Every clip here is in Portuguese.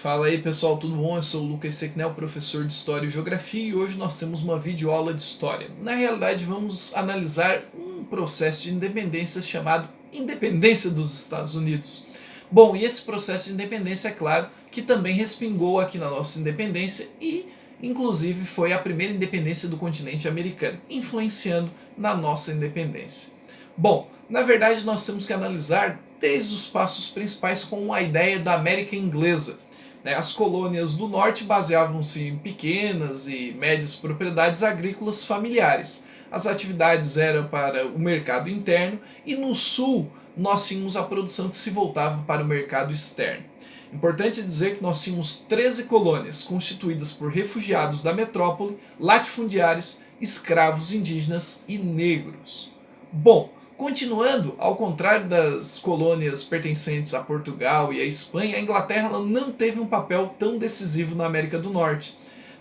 Fala aí pessoal, tudo bom? Eu sou o Lucas Sequinel, professor de História e Geografia, e hoje nós temos uma videoaula de História. Na realidade vamos analisar um processo de independência chamado Independência dos Estados Unidos. Bom, e esse processo de independência, é claro, que também respingou aqui na nossa independência e inclusive foi a primeira independência do continente americano, influenciando na nossa independência. Bom, na verdade nós temos que analisar desde os passos principais com a ideia da América Inglesa. As colônias do norte baseavam-se em pequenas e médias propriedades agrícolas familiares. As atividades eram para o mercado interno e no sul nós tínhamos a produção que se voltava para o mercado externo. Importante dizer que nós tínhamos 13 colônias constituídas por refugiados da metrópole, latifundiários, escravos indígenas e negros. Bom, continuando, ao contrário das colônias pertencentes a Portugal e a Espanha, a Inglaterra não teve um papel tão decisivo na América do Norte.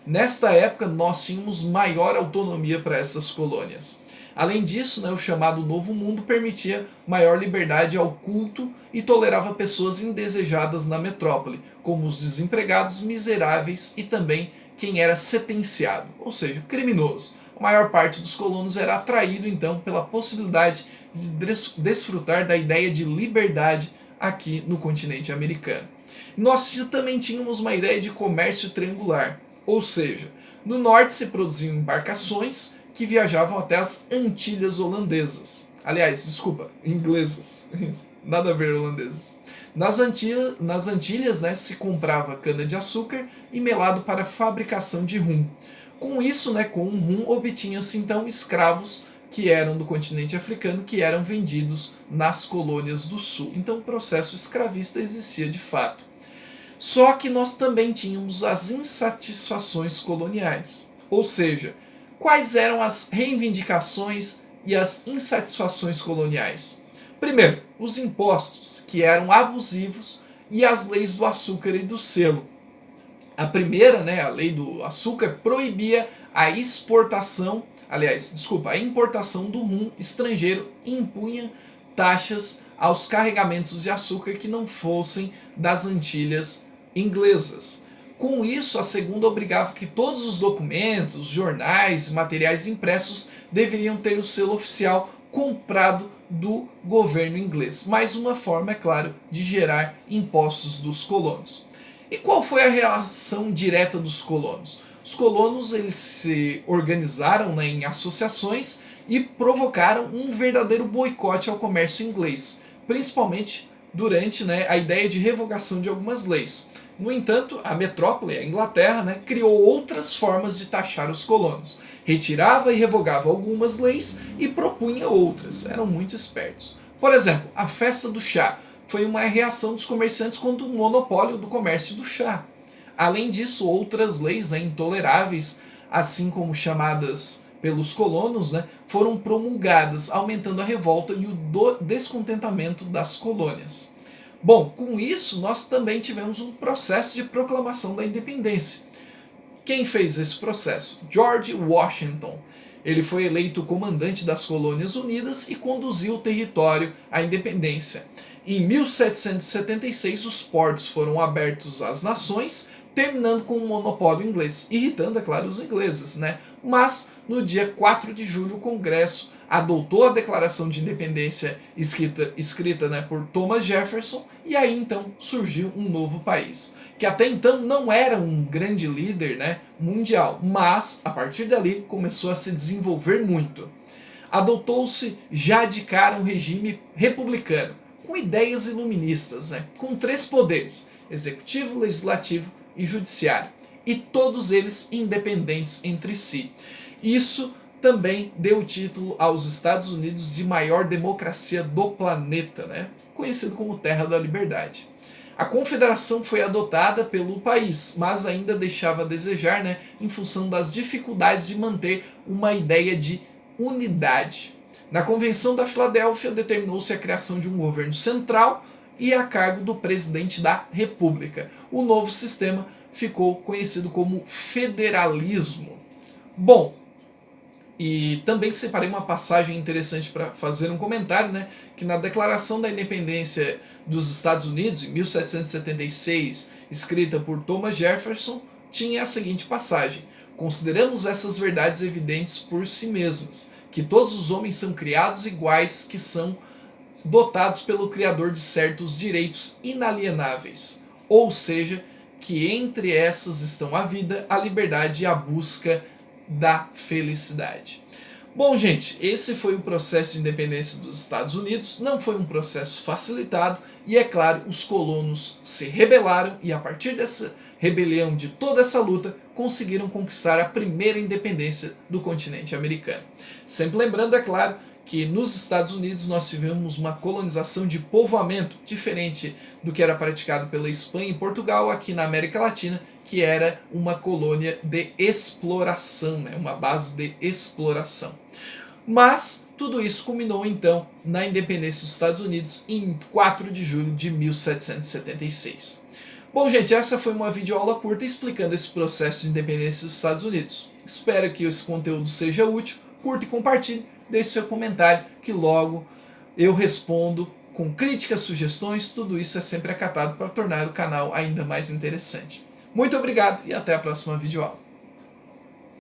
Nesta época, nós tínhamos maior autonomia para essas colônias. Além disso, o chamado Novo Mundo permitia maior liberdade ao culto e tolerava pessoas indesejadas na metrópole, como os desempregados, miseráveis e também quem era sentenciado, ou seja, criminoso. A maior parte dos colonos era atraído então pela possibilidade de desfrutar da ideia de liberdade aqui no continente americano. Nós também tínhamos uma ideia de comércio triangular, ou seja, no norte se produziam embarcações que viajavam até as Antilhas holandesas. Aliás, desculpa, inglesas. Nada a ver holandesas. Nas Antilhas se comprava cana-de-açúcar e melado para a fabricação de rum. Com isso, com o rum, obtinha-se então escravos que eram do continente africano, que eram vendidos nas colônias do sul. Então o processo escravista existia de fato. Só que nós também tínhamos as insatisfações coloniais. Ou seja, quais eram as reivindicações e as insatisfações coloniais? Primeiro, os impostos, que eram abusivos, e as leis do açúcar e do selo. A primeira, a lei do açúcar, proibia a exportação, a importação do rum estrangeiro e impunha taxas aos carregamentos de açúcar que não fossem das Antilhas inglesas. Com isso, a segunda obrigava que todos os documentos, jornais e materiais impressos deveriam ter o selo oficial comprado do governo inglês. Mais uma forma, é claro, de gerar impostos dos colonos. E qual foi a reação direta dos colonos? Os colonos eles se organizaram em associações e provocaram um verdadeiro boicote ao comércio inglês, principalmente durante a ideia de revogação de algumas leis. No entanto, a metrópole, a Inglaterra, criou outras formas de taxar os colonos. Retirava e revogava algumas leis e propunha outras. Eram muito espertos. Por exemplo, a festa do chá foi uma reação dos comerciantes contra o monopólio do comércio do chá. Além disso, outras leis intoleráveis, assim como chamadas pelos colonos, foram promulgadas, aumentando a revolta e o descontentamento das colônias. Bom, com isso nós também tivemos um processo de proclamação da independência. Quem fez esse processo? George Washington. Ele foi eleito comandante das Colônias Unidas e conduziu o território à independência. Em 1776, os portos foram abertos às nações, terminando com o monopólio inglês, irritando, é claro, os ingleses. Mas, no dia 4 de julho, o Congresso adotou a Declaração de Independência escrita por Thomas Jefferson, e aí então surgiu um novo país, que até então não era um grande líder mundial, mas a partir dali começou a se desenvolver muito. Adotou-se já de cara um regime republicano, com ideias iluministas, com 3 poderes: executivo, legislativo e judiciário, e todos eles independentes entre si. Isso também deu o título aos Estados Unidos de maior democracia do planeta, conhecido como Terra da Liberdade. A confederação foi adotada pelo país, mas ainda deixava a desejar, em função das dificuldades de manter uma ideia de unidade. Na Convenção da Filadélfia, determinou-se a criação de um governo central e a cargo do presidente da República. O novo sistema ficou conhecido como federalismo. Bom, E também separei uma passagem interessante para fazer um comentário, né, que na Declaração da Independência dos Estados Unidos, em 1776, escrita por Thomas Jefferson, tinha a seguinte passagem: consideramos essas verdades evidentes por si mesmas, que todos os homens são criados iguais, que são dotados pelo Criador de certos direitos inalienáveis, ou seja, que entre essas estão a vida, a liberdade e a busca da felicidade. Bom, gente, esse foi o processo de independência dos Estados Unidos. Não foi um processo facilitado e, é claro, os colonos se rebelaram e, a partir dessa rebelião, de toda essa luta, conseguiram conquistar a primeira independência do continente americano. Sempre lembrando, é claro, que nos Estados Unidos nós tivemos uma colonização de povoamento diferente do que era praticado pela Espanha e Portugal aqui na América Latina, que era uma colônia de exploração, né? Uma base de exploração. Mas tudo isso culminou então na independência dos Estados Unidos em 4 de julho de 1776. Bom, gente, essa foi uma videoaula curta explicando esse processo de independência dos Estados Unidos. Espero que esse conteúdo seja útil, curta e compartilhe, deixe seu comentário que logo eu respondo com críticas, sugestões, tudo isso é sempre acatado para tornar o canal ainda mais interessante. Muito obrigado e até a próxima videoaula.